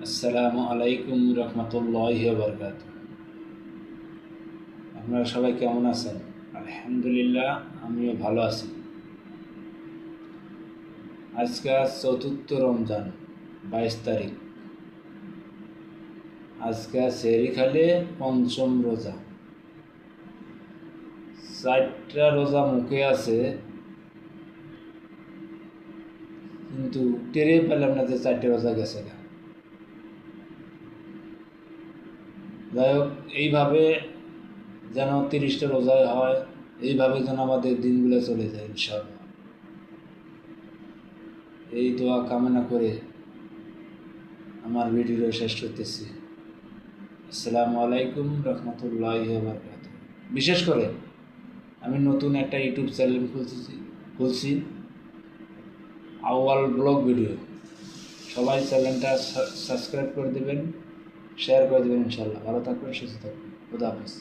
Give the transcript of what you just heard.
আসসালামু আলাইকুম রহমতুল্লাহি ওয়া বারাকাতুহু। আপনারা সবাই কেমন আছেন? আলহামদুলিল্লাহ, আমিও ভালো আছি। আজকে চতুর্থ রমজান, 22 তারিখ। আজকে সেহরি খালে পঞ্চম রোজা। 4টা রোজা মুখে আছে, কিন্তু টেরে পেলাম না যে 4টে রোজা গেছে না। যাই হোক, এইভাবে যেন 30টা রোজায় হয়, এইভাবে যেন আমাদের দিনগুলো চলে যায় ইনশাআল্লাহ। এই দোয়া কামনা করে আমার ভিডিও শেষ করতেছি। আসসালামু আলাইকুম রহমতুল্লাহি ওয়া বারাকাতুহু। বিশেষ করে আমি নতুন একটা ইউটিউব চ্যানেল খুলছি, আউয়াল ব্লগ ভিডিও। সবাই চ্যানেলটা সাবস্ক্রাইব করে দেবেন, শেয়ার করে দেবেন ইনশাআল্লাহ। ভালো থাকবেন, সুস্থ থাকবেন। খুদা হাফেজ।